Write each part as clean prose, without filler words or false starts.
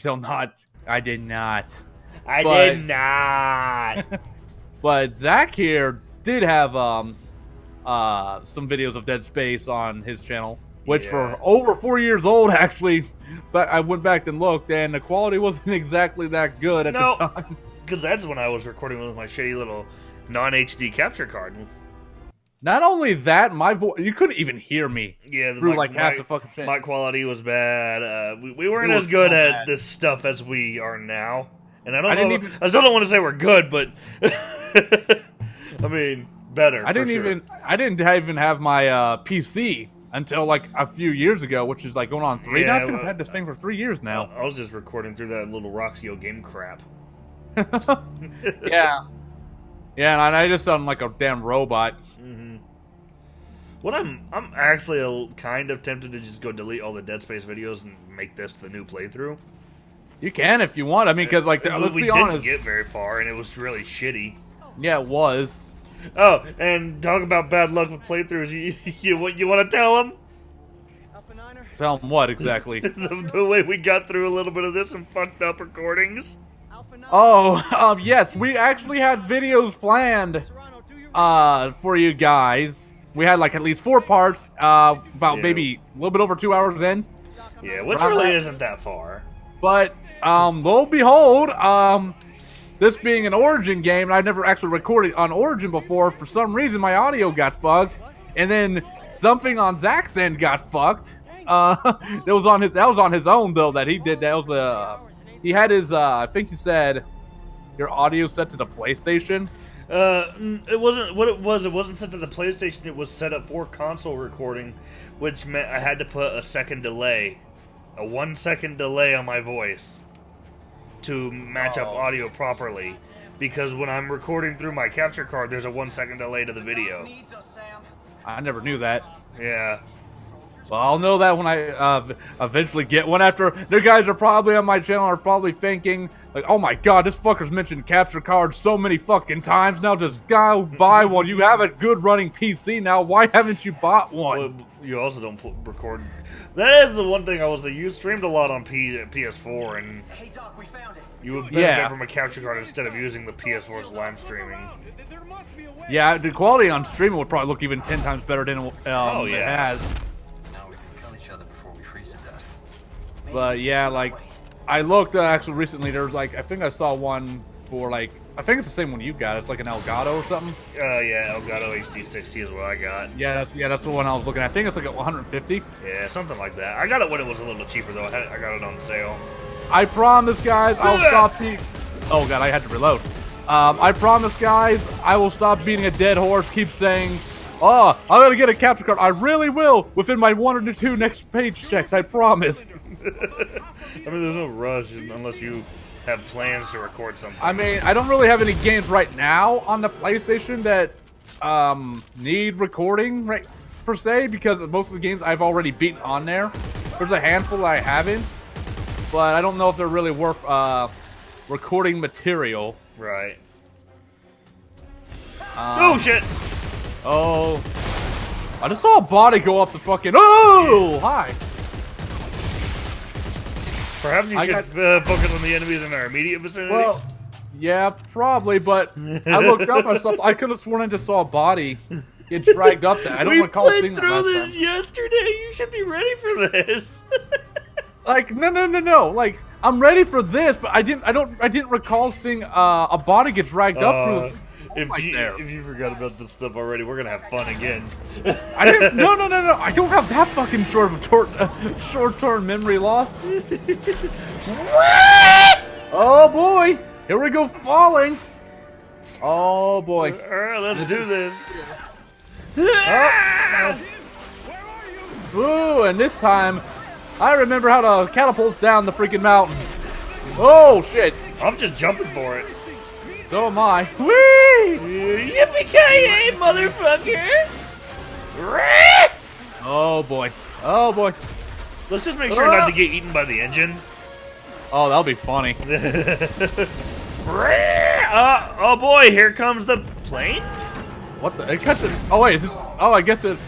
still not. I did not. I did not. But Zach here did have some videos of Dead Space on his channel, which were over 4 years old actually. But I went back and looked, and the quality wasn't exactly that good at the time. Because that's when I was recording with my shitty little non-HD capture card. Not only that, my voice, you couldn't even hear me. Yeah, through like half the fucking shit. My quality was bad. We weren't as good at this stuff as we are now. And I still don't want to say we're good, but I mean, better. I didn't even have my PC until like a few years ago, which is like going on 3. Yeah, I think I've had this thing for 3 years now. I was just recording through that little Roxio game crap. Yeah. Yeah, and I just sound like a damn robot. Mm-hmm. What I'm actually kind of tempted to just go delete all the Dead Space videos and make this the new playthrough. You can if you want. I mean, because like, let's be honest, we didn't get very far, and it was really shitty. Yeah, it was. Oh, and talk about bad luck with playthroughs. You want to tell them? Tell them what exactly? the way we got through a little bit of this and fucked up recordings. Oh, yes, we actually had videos planned for you guys. We had like at least 4 parts, about maybe a little bit over 2 hours in. Yeah, which really isn't that far. But lo and behold, this being an Origin game, and I've never actually recorded on Origin before. For some reason, my audio got fucked, and then something on Zach's end got fucked. That was on his own though that he did. That was he had his I think he said your audio set to the PlayStation. It wasn't what it was. It wasn't set to the PlayStation. It was set up for console recording, which meant I had to put a second delay, a 1 second delay on my voice to match up audio properly. Because when I'm recording through my capture card, there's a 1 second delay to the video. I never knew that. Yeah. Well, I'll know that when I eventually get one. After the guys are probably on my channel are probably thinking like, "Oh my god, this fucker's mentioned capture cards so many fucking times. Now just go buy one. You have a good running PC now. Why haven't you bought one?" Well, you also don't record. That is the one thing I will say. You streamed a lot on PS4, and hey Doc, we found it. You would benefit from a capture card instead of using the PS4's live streaming. Yeah, the quality on streaming would probably look even 10 times better than it has. But yeah, like, I looked actually recently, there was like, I think I saw one for like, I think it's the same one you got, it's like an Elgato or something. Yeah, Elgato HD60 is what I got. Yeah, that's the one I was looking at. I think it's like at 150. Yeah, something like that. I got it when it was a little cheaper though, I got it on sale. I promise guys, I'll stop being, oh god, I had to reload. I promise guys, I will stop beating a dead horse, keep saying, oh, I'm gonna get a capture card. I really will within my 1 or 2 next page checks, I promise. I mean, there's no rush unless you have plans to record something. I mean, I don't really have any games right now on the PlayStation that need recording, right, per se, because most of the games I've already beaten on there. There's a handful that I haven't, but I don't know if they're really worth recording material. Right. Oh, shit! Oh. I just saw a body go up the fucking... Oh! Hi! Perhaps you should focus on the enemies in our immediate vicinity? Well, yeah, probably, but I looked up and stuff. I could have sworn I just saw a body get dragged up there. I don't recall seeing that last time. We played through this yesterday. You should be ready for this. Like, no. Like, I'm ready for this, but I didn't recall seeing a body get dragged up through the... If you forgot about this stuff already, we're gonna have fun again. I didn't. No. I don't have that fucking short-term memory loss. Oh boy, here we go falling. Oh boy. All right, let's do this. Ooh, and this time, I remember how to catapult down the freaking mountain. Oh shit! I'm just jumping for it. So am I. Whee! Yippee-ki-yay, motherfucker! Oh boy. Oh boy. Let's just make sure not to get eaten by the engine. Oh, that'll be funny. Oh boy, here comes the plane. What the? It cuts it. Oh wait. Oh, I guess it.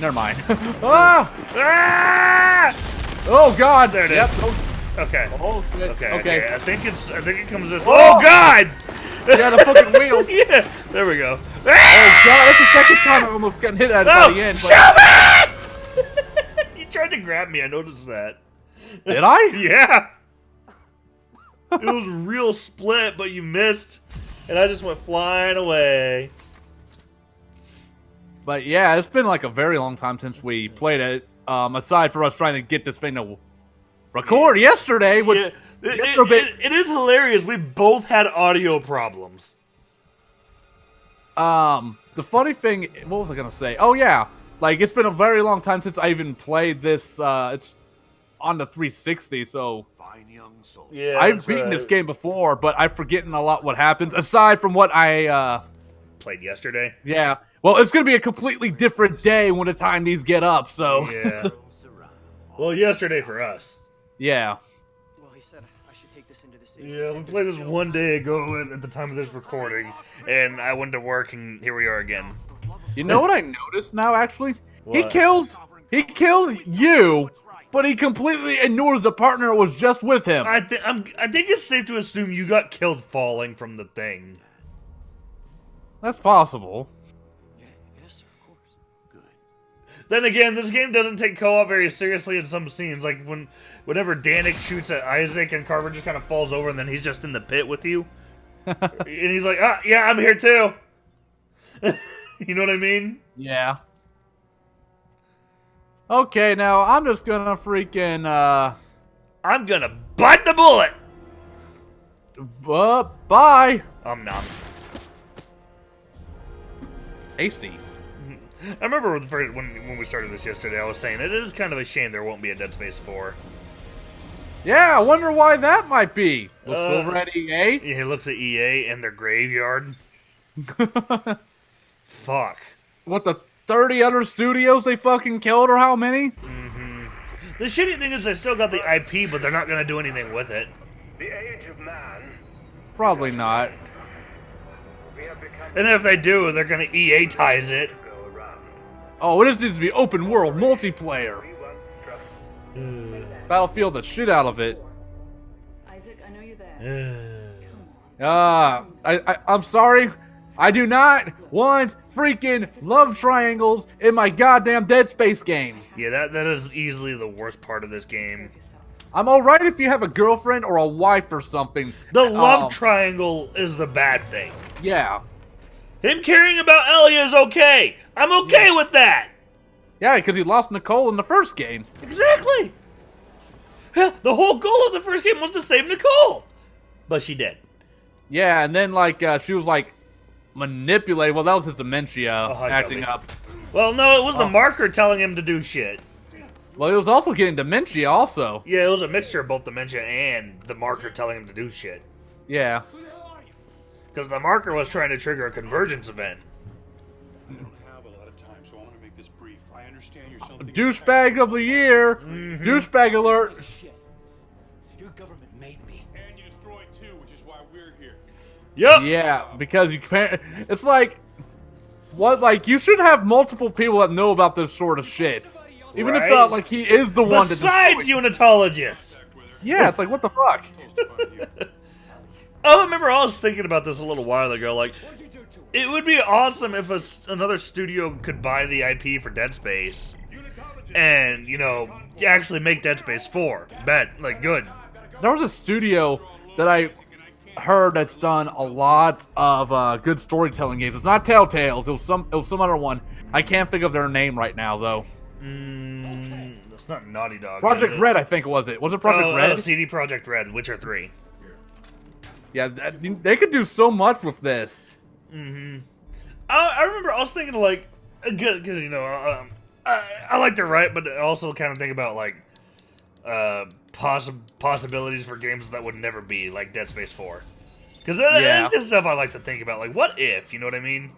Never mind. Ah! Ah! Oh god. There it is. Yep. Okay. Oh shit. Okay. I think it comes this. Oh God! Yeah, the fucking wheels. Yeah. There we go. Oh god, that's the second time I almost got hit at by the end. But... You tried to grab me. I noticed that. Did I? Yeah. It was real split, but you missed, and I just went flying away. But yeah, it's been like a very long time since we played it. Aside from us trying to get this thing to record yesterday, which it is hilarious. We both had audio problems. The funny thing, what was I gonna say? Oh yeah, like it's been a very long time since I even played this. It's on the 360, so Yeah, I've beaten this game before, but I'm forgetting a lot what happens. Aside from what I played yesterday. Yeah, well, it's gonna be a completely different day when the time these get up. So yeah. Well, yesterday for us. Yeah. Well, he said I should take this into the city. Yeah, we played this one day ago at the time of this recording, and I went to work, and here we are again. You know what I noticed now? Actually, What? he kills you, but he completely ignores the partner that was just with him. I think it's safe to assume you got killed falling from the thing. That's possible. Yes, sir, of course. Good. Then again, this game doesn't take co-op very seriously in some scenes. Like whenever Danik shoots at Isaac and Carver just kind of falls over, and then he's just in the pit with you, and he's like, "Ah, yeah, I'm here too." You know what I mean? Yeah. Okay, now I'm just gonna freaking I'm gonna bite the bullet. Bye. Nom. Tasty. I remember when we started this yesterday, I was saying it is kind of a shame there won't be a Dead Space 4. Yeah, I wonder why that might be. Looks over at EA. Yeah, he looks at EA and their graveyard. Fuck. What, the 30 other studios they fucking killed, or how many? Mm-hmm. The shitty thing is they still got the IP, but they're not gonna do anything with it. The age of man. Probably not. And if they do, they're gonna EA-tize it. Oh, it just needs to be open world multiplayer. Battlefield the shit out of it. Isaac, I know you're there. I'm sorry. I do not want freaking love triangles in my goddamn Dead Space games. Yeah, that is easily the worst part of this game. I'm alright if you have a girlfriend or a wife or something. The love triangle is the bad thing. Yeah. Him caring about Ellie is okay. I'm okay with that. Yeah, because he lost Nicole in the first game. Exactly. Hell, the whole goal of the first game was to save Nicole. But she did. Yeah, and then, like, she was, like, manipulated. Well, that was his dementia acting up. Well, no, it was the marker telling him to do shit. Well, he was also getting dementia, also. Yeah, it was a mixture of both dementia and the marker telling him to do shit. Yeah. Because the marker was trying to trigger a convergence event. I don't have a lot of time, so I want to make this brief. I understand you're something. Douchebag of the year. Mm-hmm. Douchebag alert. Shit. Your government made me. And you destroyed too, which is why we're here. Yep. Yeah, because you can't. It's like, what? Like, you should have multiple people that know about this sort of shit, even if like he is the one that. Besides unitologists. Yeah, it's like, what the fuck? I remember I was thinking about this a little while ago. Like, it would be awesome if another studio could buy the IP for Dead Space, and actually make Dead Space 4. Like, good. There was a studio that I heard that's done a lot of good storytelling games. It's not Telltales. It was some other one. I can't think of their name right now though. That's not Naughty Dog. Project Red, I think it was. Was it Project Red? CD Project Red, Witcher 3. Yeah, they could do so much with this. Mm-hmm. I remember I was thinking like, because I like to write, but I also kind of think about like possibilities for games that would never be, like Dead Space 4. Because that's just stuff I like to think about. Like, what if? You know what I mean?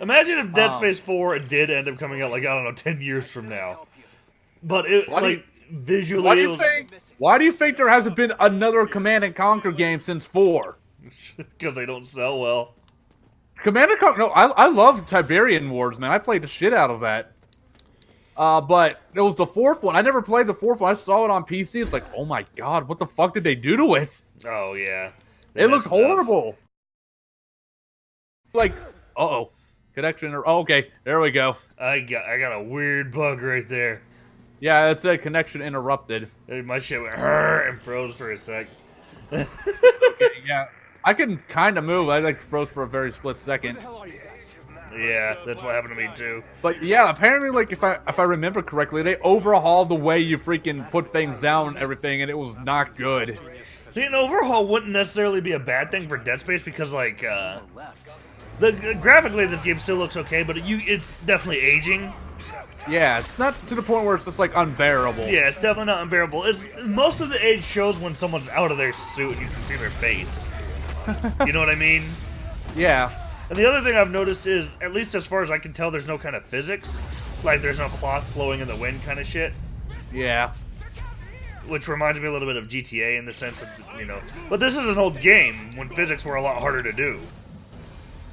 Imagine if Dead Space 4 did end up coming out, like, I don't know, 10 years from now. But it, visually, why do you think there hasn't been another Command and Conquer game since 4? Because they don't sell well. Command and Conquer, no, I love Tiberian Wars, man. I played the shit out of that. But it was the fourth one. I never played the fourth one. I saw it on PC. It's like, oh my god, what the fuck did they do to it? Oh yeah, They It looks messed up. horrible. Like, uh-oh. Connection, oh, okay, there we go. I got a weird bug right there. Yeah, it said connection interrupted. My shit went and froze for a sec. Okay, yeah. I can kind of move. I like froze for a very split second. Yeah, that's what happened to me too. But yeah, apparently, like if I remember correctly, they overhauled the way you freaking put things down and everything, and it was not good. See, an overhaul wouldn't necessarily be a bad thing for Dead Space because, like, graphically this game still looks okay, but it's definitely aging. Yeah, it's not to the point where it's just like unbearable. Yeah, it's definitely not unbearable. Most of the age shows when someone's out of their suit and you can see their face. You know what I mean? Yeah. And the other thing I've noticed is, at least as far as I can tell, there's no kind of physics. Like, there's no cloth flowing in the wind kind of shit. Yeah. Which reminds me a little bit of GTA in the sense of, you know... But this is an old game when physics were a lot harder to do.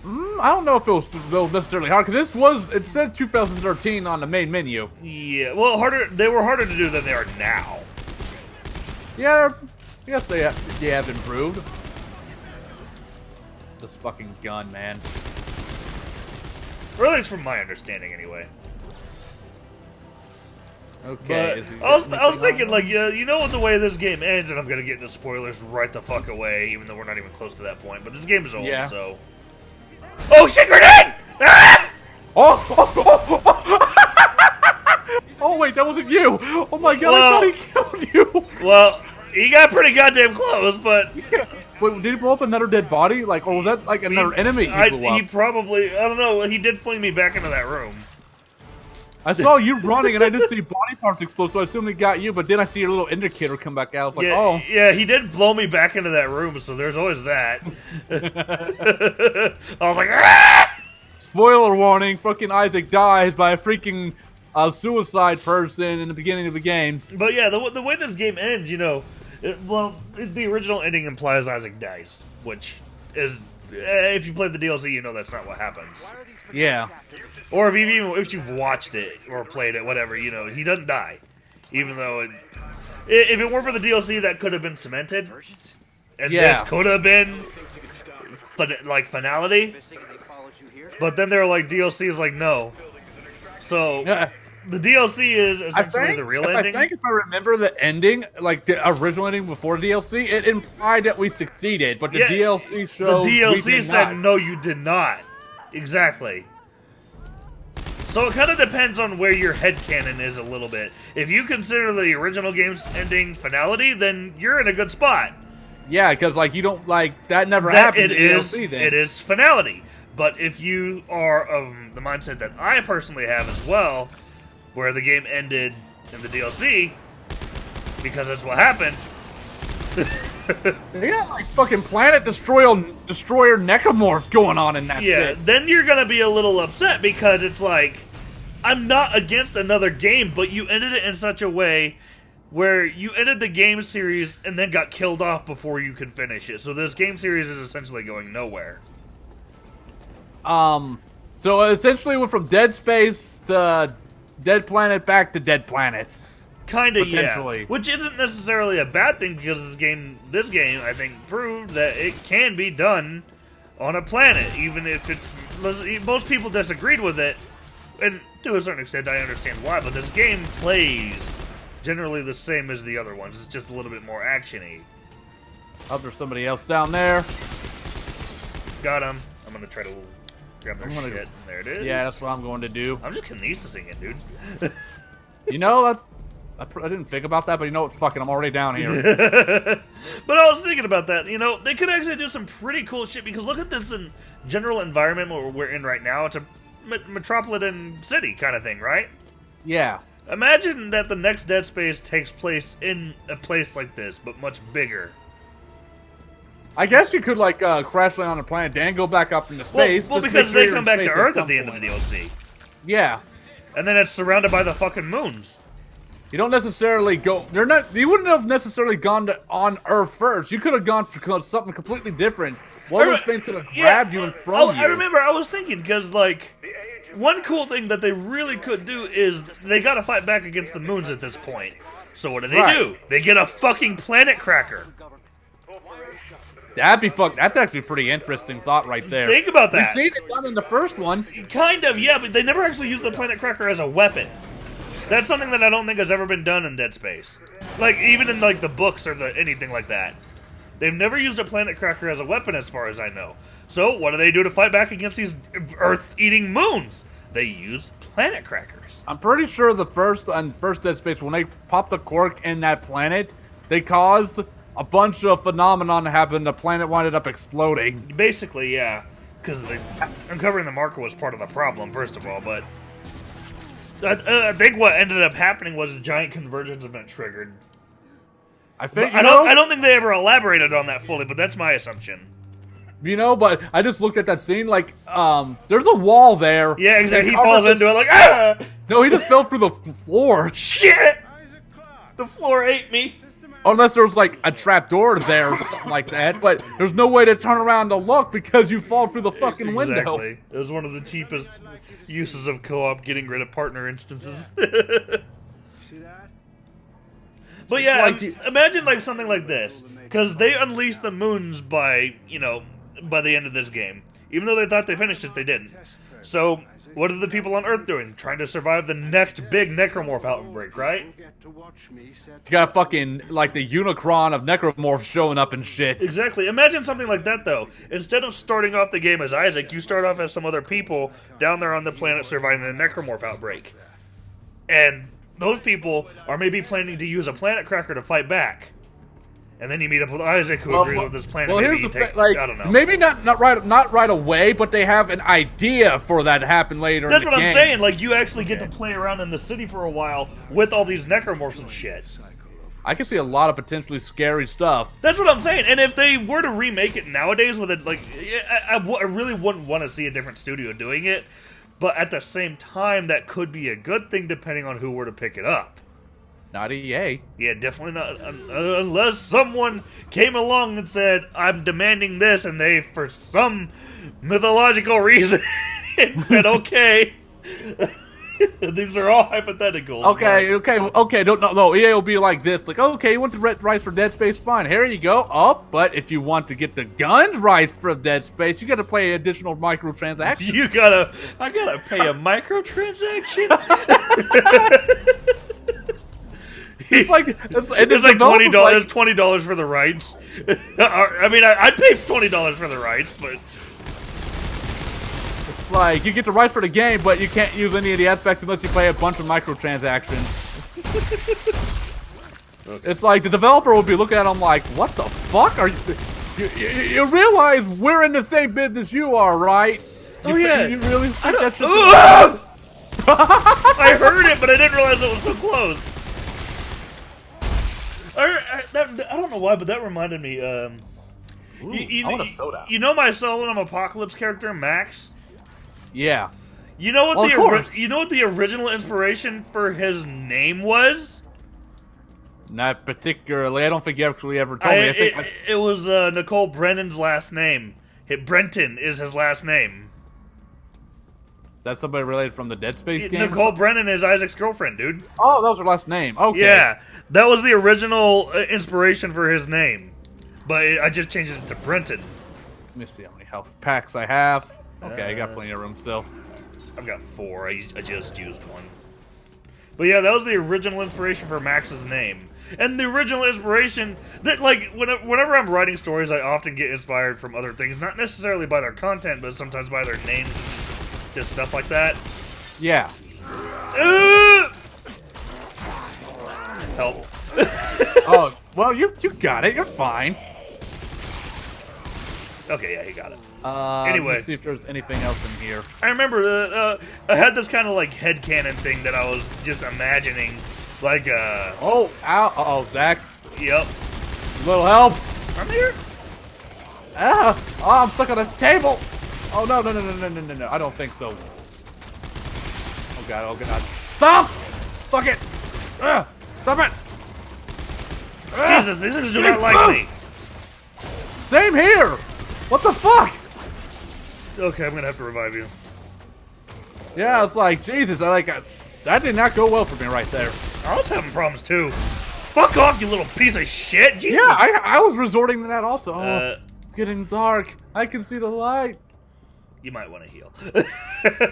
I don't know if it was necessarily hard, because it said 2013 on the main menu. Yeah, well, they were harder to do than they are now. Yeah, I guess they have improved. This fucking gun, man. Or at least from my understanding, anyway. Okay. But I was thinking, like, you know what the way this game ends, and I'm gonna get into spoilers right the fuck away, even though we're not even close to that point. But this game is old, Yeah. so... Oh shit, grenade! Ah! Oh wait, that wasn't you! Oh my god, Well- I thought he killed you! Well, he got pretty goddamn close, but... Wait, did he blow up another dead body? Like, or was that like another enemy he blew up? He probably... I don't know, he did fling me back into that room. I saw you running and I just see body parts explode, so I assumed he got you, but then I see your little indicator come back out. I was like, Yeah, oh. yeah, he did blow me back into that room, so there's always that. I was like, ah! Spoiler warning, fucking Isaac dies by a freaking suicide person in the beginning of the game. But yeah, the way this game ends, you know, the original ending implies Isaac dies, which is, if you played the DLC, you know that's not what happens. Yeah. Or if you've watched it or played it, whatever, you know, he doesn't die. Even though if it weren't for the DLC, that could have been cemented. And Yeah. this could have been, like, finality. But then they're like, DLC is like, no. So, Yeah. the DLC is essentially the real ending. I think if I remember the ending, like the original ending before DLC, it implied that we succeeded, but the Yeah, DLC shows the we DLC did said, not. no, you did not. Exactly. So it kind of depends on where your headcanon is a little bit. If you consider the original game's ending finality, then you're in a good spot. Yeah, because like you don't like that never That happened in DLC then. it is finality. But if you are of the mindset that I personally have as well, where the game ended in the DLC, because that's what happened. They got like fucking planet destroyer necromorphs going on in that Yeah, shit. then you're gonna be a little upset because it's like, I'm not against another game, but you ended it in such a way where you ended the game series and then got killed off before you could finish it. So this game series is essentially going nowhere. So essentially went from Dead Space to Dead Planet back to Dead Planet. Kind of, yeah. Potentially. Which isn't necessarily a bad thing because this game, I think, proved that it can be done on a planet, even if it's... Most people disagreed with it, and to a certain extent I understand why, but this game plays generally the same as the other ones. It's just a little bit more action-y. Oh, there's somebody else down there. Got him. I'm gonna try to grab their I'm gonna- shit. There it is. Yeah, that's what I'm going to do. I'm just kinesising it, dude. You know, I didn't think about that, but you know what? Fucking, I'm already down here. But I was thinking about that. You know, they could actually do some pretty cool shit because look at this general environment we're in right now. It's a metropolitan city kind of thing, right? Yeah. Imagine that the next Dead Space takes place in a place like this, but much bigger. I guess you could, like, crash land on a planet, then go back up into space. Well, just because make sure they you're come in back to space Earth some at the end of the point. DLC. Yeah. And then it's surrounded by the fucking moons. You don't necessarily go... You wouldn't have necessarily gone on Earth first. You could have gone for something completely different. One of those things could have grabbed you and thrown you. I remember I was thinking, because, like... one cool thing that they really could do is they got to fight back against the moons at this point. So what do? They get a fucking planet cracker. That'd be fuck. That's actually a pretty interesting thought right there. Think about that. We've seen it done in the first one. Kind of, yeah, but they never actually used the planet cracker as a weapon. That's something that I don't think has ever been done in Dead Space. Like, even in, like, the books or anything like that. They've never used a planet cracker as a weapon as far as I know. So, what do they do to fight back against these Earth-eating moons? They use planet crackers. I'm pretty sure the first Dead Space, when they popped the cork in that planet, they caused a bunch of phenomenon to happen. The planet winded up exploding. Basically, yeah. Because uncovering the marker was part of the problem, first of all, but... I think what ended up happening was a giant convergence event triggered. I think I don't think they ever elaborated on that fully, but that's my assumption. You know, but I just looked at that scene, like, there's a wall there. Yeah, exactly. He falls into it like, ah! No, he just fell through the floor. Shit! The floor ate me. Unless there was, like, a trap door there or something like that, but there's no way to turn around to look because you fall through the fucking window. Exactly. It was one of the cheapest uses of co-op getting rid of partner instances. See that? But yeah, Like imagine like something like this. Because they unleashed the moons by, by the end of this game. Even though they thought they finished it, they didn't. So, what are the people on Earth doing? Trying to survive the next big necromorph outbreak, right? You got fucking, like, the Unicron of necromorphs showing up and shit. Exactly. Imagine something like that, though. Instead of starting off the game as Isaac, you start off as some other people down there on the planet surviving the necromorph outbreak. And those people are maybe planning to use a planet cracker to fight back. And then you meet up with Isaac, who agrees with this planet. Well, maybe here's the take, thing, like, I don't know. maybe not right away, but they have an idea for that to happen later. That's in the what I'm game. saying. Like, you actually get to play around in the city for a while with all these necromorphs and shit. I can see a lot of potentially scary stuff. That's what I'm saying. And if they were to remake it nowadays with it, like, I really wouldn't want to see a different studio doing it. But at the same time, that could be a good thing depending on who were to pick it up. Not EA. Yeah, definitely not. Unless someone came along and said, I'm demanding this, and they, for some mythological reason, said, okay. These are all hypotheticals. Okay. No. EA will be like this. Like, okay, you want the rights for Dead Space? Fine. Here you go. Oh, but if you want to get the guns rights for Dead Space, you got to play additional microtransactions. I gotta pay a microtransaction? It's like It's like $20. It's $20 for the rights. I mean, I'd pay $20 for the rights, but it's like you get the rights for the game, but you can't use any of the aspects unless you play a bunch of microtransactions. Okay. It's like the developer will be looking at them like, "What the fuck are you? You realize we're in the same business you are, right? Oh yeah. You really think that should?" I heard it, but I didn't realize it was so close. I don't know why, but that reminded me. I want a soda. You know my Soul Apocalypse character, Max? Yeah. You know what Of course. the original inspiration for his name was? Not particularly. I don't think you actually ever told me. It was Nicole Brennan's last name. Brenton is his last name. That's somebody related from the Dead Space game? Nicole Brennan is Isaac's girlfriend, dude. Oh, that was her last name. Okay. Yeah, that was the original inspiration for his name. But I just changed it to Brenton. Let me see how many health packs I have. Okay, I got plenty of room still. I've got 4. I just used one. But yeah, that was the original inspiration for Max's name. And the original inspiration that, like, whenever I'm writing stories, I often get inspired from other things. Not necessarily by their content, but sometimes by their names and just stuff like that. Yeah. Help. Oh, well, you got it. You're fine. Okay, yeah, he got it. Anyway. Let's see if there's anything else in here. I remember I had this kind of, like, headcanon thing that I was just imagining. Like, Oh, ow. Uh-oh, Zach. Yep. A little help. I'm here. Ah. Oh, I'm stuck on a table. Oh, no. I don't think so. Oh, God. Stop! Fuck it. Stop it. Jesus, these things do not like me. Same here. What the fuck? Okay, I'm gonna have to revive you. Yeah, it's like Jesus. That did not go well for me right there. I was having problems too. Fuck off, you little piece of shit! Jesus. Yeah, I was resorting to that also. Oh, Uh, it's getting dark. I can see the light. You might want to heal.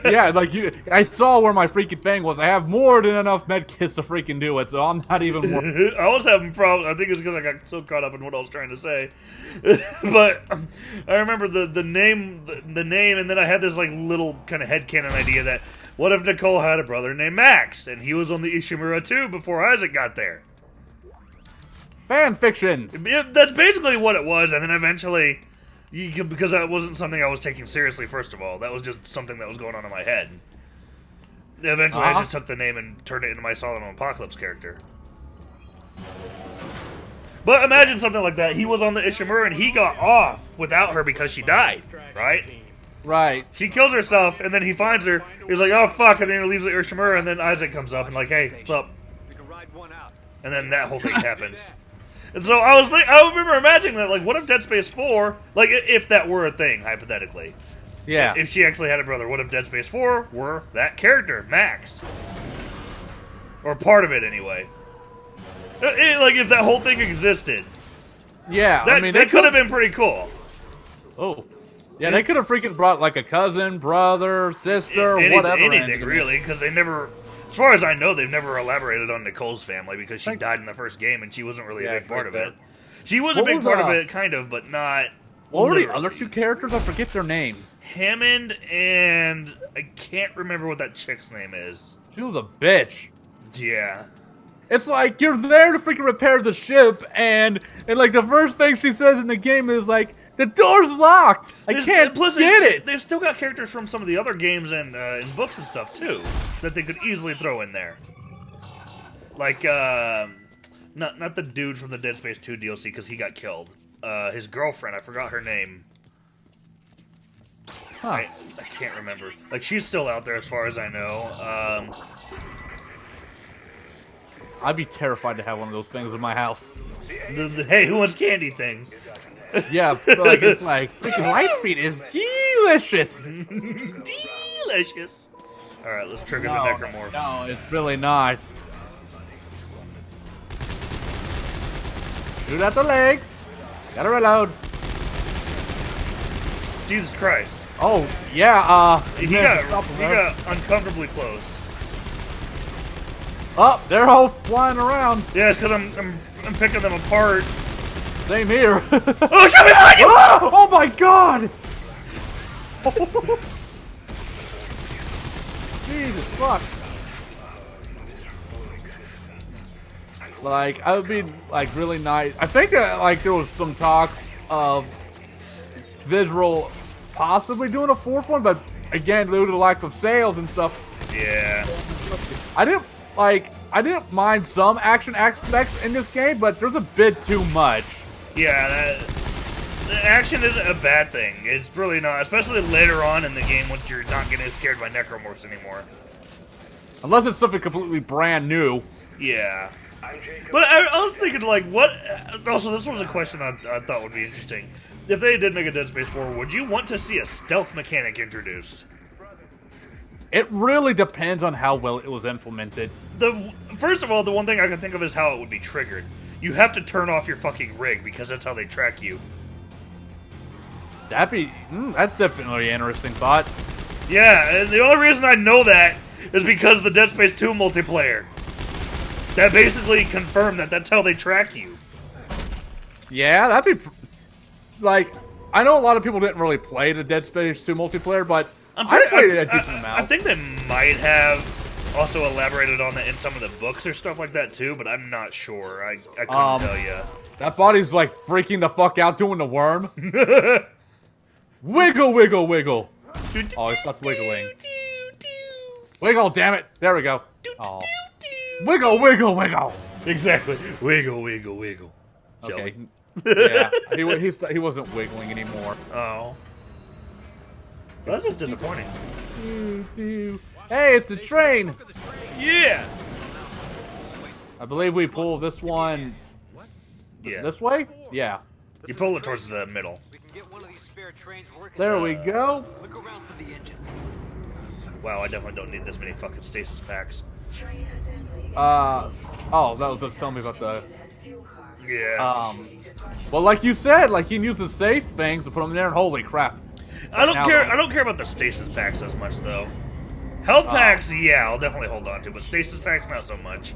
Yeah, like I saw where my freaking thing was. I have more than enough med kits to freaking do it, so I'm not even more. I was having problems. I think it's because I got so caught up in what I was trying to say. But I remember the name, and then I had this like little kind of headcanon idea that what if Nicole had a brother named Max, and he was on the Ishimura too before Isaac got there. Fan fictions. That's basically what it was, and then eventually, because that wasn't something I was taking seriously. First of all, that was just something that was going on in my head. Eventually, I just took the name and turned it into my Solemn Apocalypse character. But imagine something like that. He was on the Ishimura and he got off without her because she died, right? Right. She kills herself and then he finds her. He's like, oh fuck, and then he leaves the Ishimura and then Isaac comes up and like, hey, what's up? And then that whole thing happens. And so I remember imagining that, like, what if Dead Space 4, like, if that were a thing, hypothetically. Yeah. If she actually had a brother, what if Dead Space 4 were that character, Max? Or part of it, anyway. Like, if that whole thing existed. Yeah, That, I mean, that could have been pretty cool. Oh. Yeah, they could have freaking brought, like, a cousin, brother, sister, whatever. Anything, really, because they never... As far as I know, they've never elaborated on Nicole's family because she died in the first game and she wasn't really a big part of it. She was a big part of it, kind of, but not... What were the other two characters? I forget their names. Hammond and... I can't remember what that chick's name is. She was a bitch. Yeah. It's like, you're there to freaking repair the ship, and like, the first thing she says in the game is like, the door's locked! I can't get it! They've still got characters from some of the other games and books and stuff, too, that they could easily throw in there. Like, not the dude from the Dead Space 2 DLC, because he got killed. His girlfriend, I forgot her name. Huh. I can't remember. Like, she's still out there as far as I know. I'd be terrified to have one of those things in my house. The hey, who wants candy thing? Yeah, but like, it's like, freaking Lightspeed is delicious! Delicious. Alright, let's trigger the necromorphs. No, it's really not. Shoot at the legs. Gotta reload. Jesus Christ. Oh, yeah, He got uncomfortably close. Oh, they're all flying around. Yeah, it's because I'm picking them apart. Same here. Oh, shoot me behind you! Oh my god! Jesus fuck. Like, I would be, like, really nice. I think that, like, there was some talks of Visual possibly doing a fourth one, but again, due to the lack of sales and stuff. Yeah. I didn't mind some action aspects in this game, but there's a bit too much. Yeah, the action isn't a bad thing. It's really not, especially later on in the game once you're not getting scared by necromorphs anymore. Unless it's something completely brand new. Yeah. But I was thinking, like, what... Also, this was a question I thought would be interesting. If they did make a Dead Space 4, would you want to see a stealth mechanic introduced? It really depends on how well it was implemented. First of all, the one thing I can think of is how it would be triggered. You have to turn off your fucking rig because that's how they track you. That's definitely an interesting thought. Yeah, and the only reason I know that is because of the Dead Space 2 multiplayer. That basically confirmed that that's how they track you. Yeah, that'd be... Like, I know a lot of people didn't really play the Dead Space 2 multiplayer, but I played it a decent amount. I think they might have also elaborated on that in some of the books or stuff like that too, but I'm not sure. I couldn't tell you. That body's like freaking the fuck out doing the worm. Wiggle, wiggle, wiggle. Oh, it stopped wiggling. Wiggle, damn it. There we go. Oh. Wiggle, wiggle, wiggle. Exactly. Wiggle, wiggle, wiggle. Okay. Yeah, he wasn't wiggling anymore. Oh. Well, that's just disappointing. Hey, it's the train! Yeah! I believe we pull this one Yeah. this way? Yeah. You pull it towards the middle. We can get one of these spare trains working. There we go. Look around for the engine. Wow, I definitely don't need this many fucking stasis packs. Oh, that was just telling me about the, Yeah. well, like you said, like you can use the safe things to put them there, and holy crap. I don't Now care. though- I don't care about the stasis packs as much though. Health packs, yeah, I'll definitely hold on to, but stasis packs, not so much.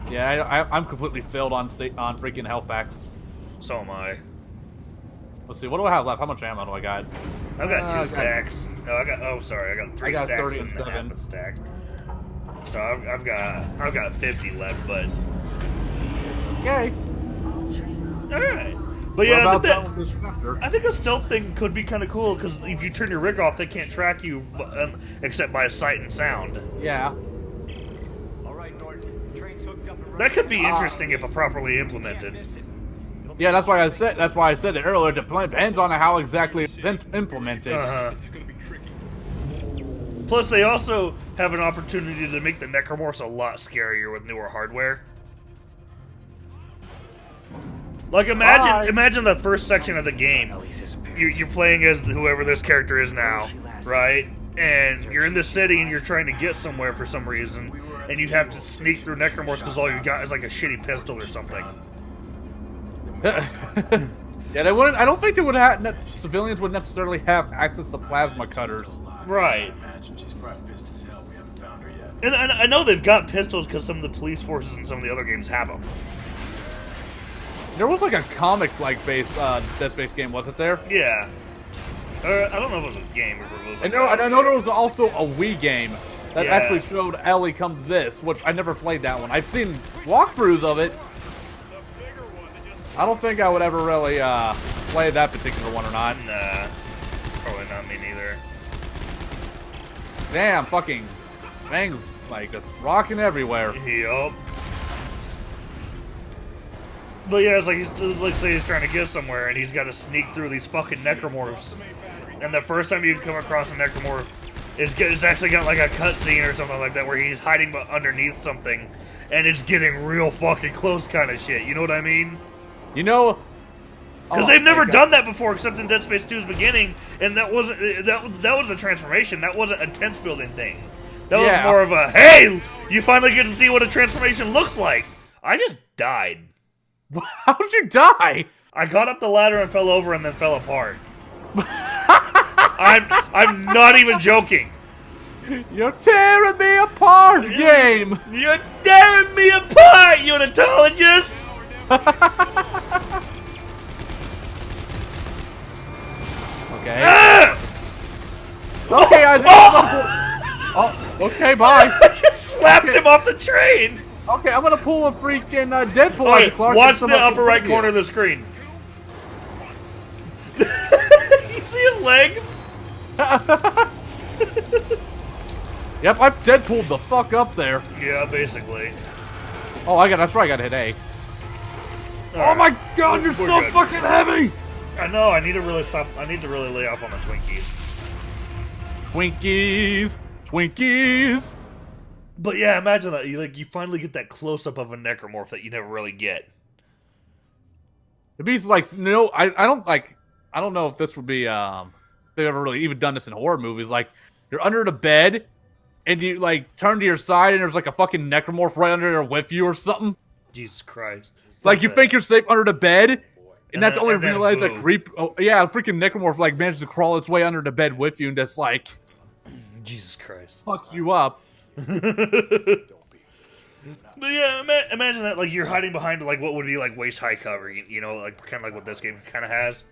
Yeah, I'm completely filled on freaking health packs. So am I. Let's see, what do I have left? How much ammo do I got? I've got 2 I got- stacks. No, I got. Oh, sorry, I got 3 I got stacks 30 and and half 7. a stack. So I've got 50 left, but Yay. all right. But What yeah, about that with this chapter? I think a stealth thing could be kind of cool because if you turn your rig off, they can't track you except by sight and sound. Yeah. All right, Norton. Train's hooked up and That could be interesting if properly implemented. Yeah, that's why I said it earlier. It depends on how exactly it's implemented. Uh-huh. Plus, they also have an opportunity to make the Necromorphs a lot scarier with newer hardware. Like, imagine the first section of the game. You're playing as whoever this character is now, right? And you're in the city and you're trying to get somewhere for some reason, and you have to sneak through Necromorphs because all you got is like a shitty pistol or something. Yeah, they wouldn't. I don't think they would have. Civilians would necessarily have access to plasma cutters. Right. She's probably pissed as hell we haven't found her yet. And I know they've got pistols because some of the police forces in some of the other games have them. There was like a comic-like based Dead Space game, wasn't there? Yeah. I don't know if it was a game or if it was. And I know there was also a Wii game that Yeah. actually showed Ellie Comes This, which I never played that one. I've seen walkthroughs of it. I don't think I would ever really play that particular one or not. Nah, probably not me neither. Damn, fucking things like just rocking everywhere. Yup. But yeah, it's like say he's trying to get somewhere and he's got to sneak through these fucking necromorphs. And the first time you come across a necromorph, it's actually got like a cutscene or something like that where he's hiding underneath something, and it's getting real fucking close kind of shit. You know what I mean? You know, Because they've never done that before, except in Dead Space 2's beginning, and that wasn't that was the transformation. That wasn't a tense building thing. That was more of a hey, you finally get to see what a transformation looks like. I just died. How'd you die? I got up the ladder and fell over and then fell apart. I'm not even joking. You're tearing me apart, game. You're tearing me apart, unitologists. Okay. Ah! Okay, I think. Oh, okay, bye. I just slapped him off the train. Okay, I'm gonna pull a freaking Deadpool out Okay, of Clark. watch the upper right corner of the screen. You see his legs? Yep, I've Deadpooled the fuck up there. Yeah, basically. Oh, that's right, I got hit A. Oh Alright. my god, you're We're so good. fucking heavy! I know, I need to really stop. I need to really lay off on the Twinkies. Twinkies! But yeah, imagine that. You finally get that close-up of a necromorph that you never really get. It'd be like, no, I don't know if this would be, they've ever really even done this in horror movies. Like, you're under the bed, and you, like, turn to your side, and there's, like, a fucking necromorph right under there with you or something. Jesus Christ. Like, you think you're safe under the bed, and that's then- only and then realized that boom. creep. Oh, yeah, a freaking necromorph, like, manages to crawl its way under the bed with you and just, like, Jesus Christ. fucks you up. But yeah, imagine that, like, you're hiding behind, like, what would be, like, waist-high cover, you know, like, kind of like what this game kind of has.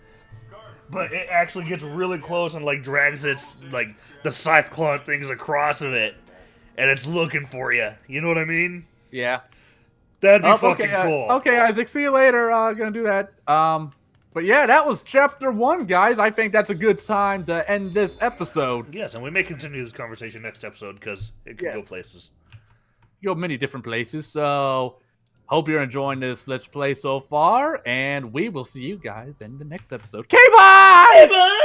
But it actually gets really close and, like, drags its, like, the scythe claw things across of it, and it's looking for you. You know what I mean? Yeah. That'd be Oh, fucking okay, cool. okay, Isaac, see you later. Gonna do that. But yeah, that was chapter 1, guys. I think that's a good time to end this episode. Yes, and we may continue this conversation next episode, because it could go Yes. places. Go many different places. So, hope you're enjoying this Let's Play so far, and we will see you guys in the next episode. Okay, bye! Bye!